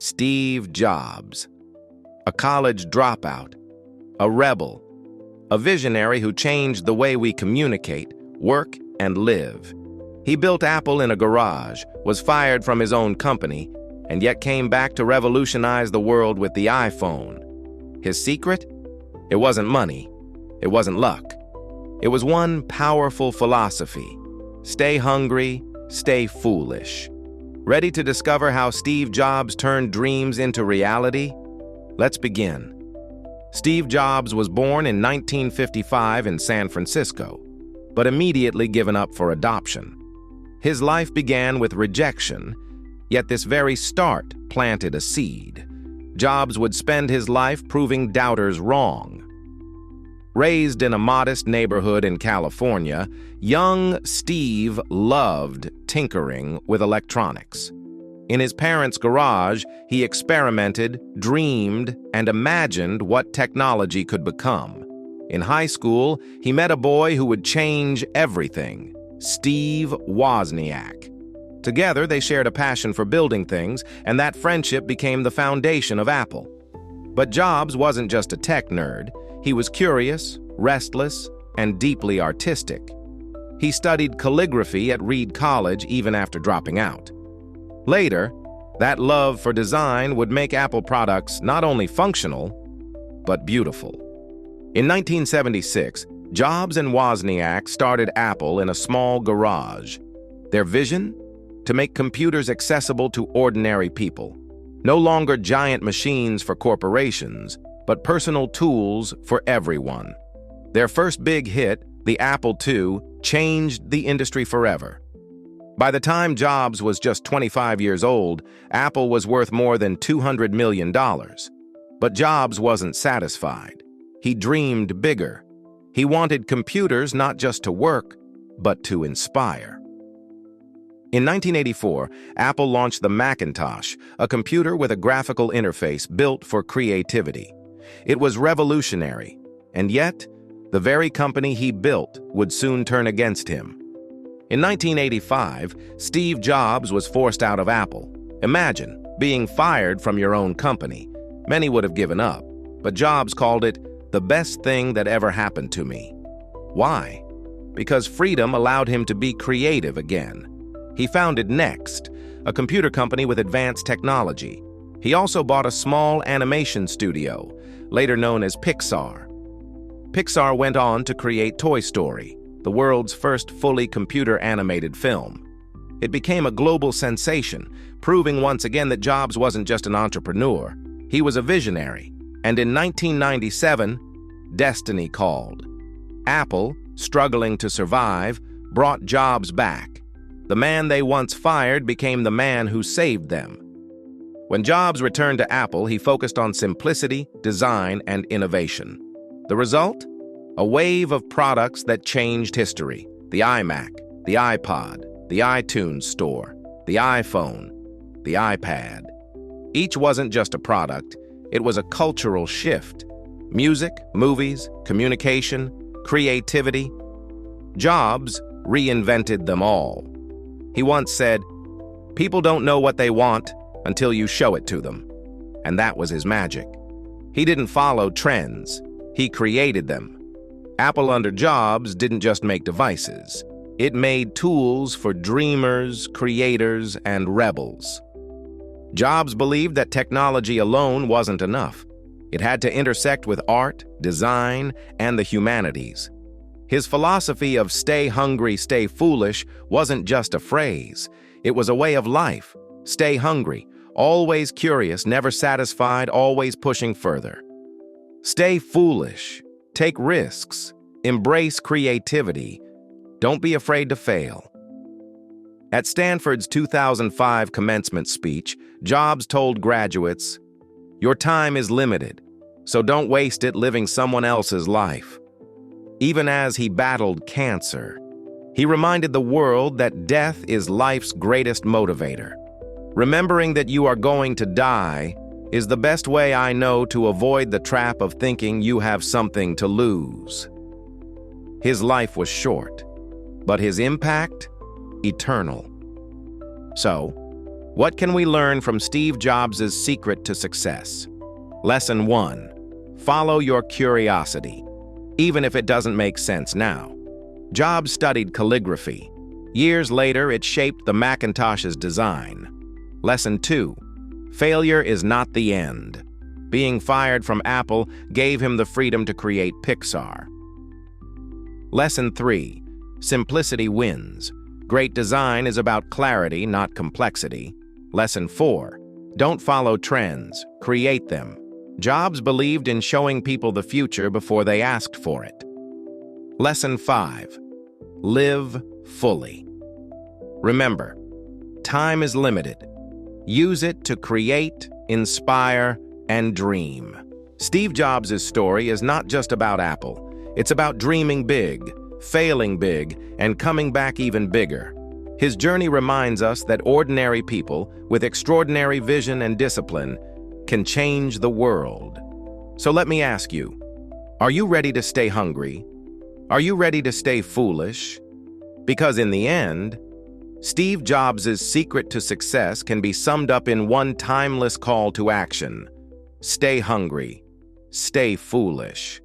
Steve Jobs. A college dropout, a rebel, a visionary who changed the way we communicate, work, and live. He built Apple in a garage, was fired from his own company, and yet came back to revolutionize the world with the iPhone. His secret? It wasn't money. It wasn't luck. It was one powerful philosophy. Stay hungry, stay foolish. Ready to discover how Steve Jobs turned dreams into reality? Let's begin. Steve Jobs was born in 1955 in San Francisco, but immediately given up for adoption. His life began with rejection, yet this very start planted a seed. Jobs would spend his life proving doubters wrong. Raised in a modest neighborhood in California, young Steve loved tinkering with electronics. In his parents' garage, he experimented, dreamed, and imagined what technology could become. In high school, he met a boy who would change everything, Steve Wozniak. Together, they shared a passion for building things, and that friendship became the foundation of Apple. But Jobs wasn't just a tech nerd. He was curious, restless, and deeply artistic. He studied calligraphy at Reed College even after dropping out. Later, that love for design would make Apple products not only functional, but beautiful. In 1976, Jobs and Wozniak started Apple in a small garage. Their vision? To make computers accessible to ordinary people. No longer giant machines for corporations, but personal tools for everyone. Their first big hit, the Apple II, changed the industry forever. By the time Jobs was just 25 years old, Apple was worth more than $200 million. But Jobs wasn't satisfied. He dreamed bigger. He wanted computers not just to work, but to inspire. In 1984, Apple launched the Macintosh, a computer with a graphical interface built for creativity. It was revolutionary, and yet, the very company he built would soon turn against him. In 1985, Steve Jobs was forced out of Apple. Imagine being fired from your own company. Many would have given up, but Jobs called it the best thing that ever happened to me. Why? Because freedom allowed him to be creative again. He founded Next, a computer company with advanced technology. He also bought a small animation studio, later known as Pixar. Pixar went on to create Toy Story, the world's first fully computer-animated film. It became a global sensation, proving once again that Jobs wasn't just an entrepreneur. He was a visionary. And in 1997, destiny called. Apple, struggling to survive, brought Jobs back. The man they once fired became the man who saved them. When Jobs returned to Apple, he focused on simplicity, design, and innovation. The result? A wave of products that changed history. The iMac, the iPod, the iTunes Store, the iPhone, the iPad. Each wasn't just a product, it was a cultural shift. Music, movies, communication, creativity. Jobs reinvented them all. He once said, "People don't know what they want until you show it to them." And that was his magic. He didn't follow trends. He created them. Apple under Jobs didn't just make devices. It made tools for dreamers, creators, and rebels. Jobs believed that technology alone wasn't enough. It had to intersect with art, design, and the humanities. His philosophy of stay hungry, stay foolish wasn't just a phrase. It was a way of life. Stay hungry, always curious, never satisfied, always pushing further. Stay foolish, take risks, embrace creativity. Don't be afraid to fail. At Stanford's 2005 commencement speech, Jobs told graduates, "Your time is limited, so don't waste it living someone else's life." Even as he battled cancer, he reminded the world that death is life's greatest motivator. Remembering that you are going to die is the best way I know to avoid the trap of thinking you have something to lose. His life was short, but his impact, eternal. So, What can we learn from Steve Jobs' secret to success? Lesson 1. Follow your curiosity, even if it doesn't make sense now. Jobs studied calligraphy. Years later, it shaped the Macintosh's design. Lesson 2. Failure is not the end. Being fired from Apple gave him the freedom to create Pixar. Lesson 3. Simplicity wins. Great design is about clarity, not complexity. Lesson 4. Don't follow trends, create them. Jobs believed in showing people the future before they asked for it. Lesson 5. Live fully. Remember, time is limited. Use it to create, inspire, and dream. Steve Jobs' story is not just about Apple. It's about dreaming big, failing big, and coming back even bigger. His journey reminds us that ordinary people with extraordinary vision and discipline can change the world. So let me ask you, are you ready to stay hungry? Are you ready to stay foolish? Because in the end, Steve Jobs' secret to success can be summed up in one timeless call to action. Stay hungry. Stay foolish.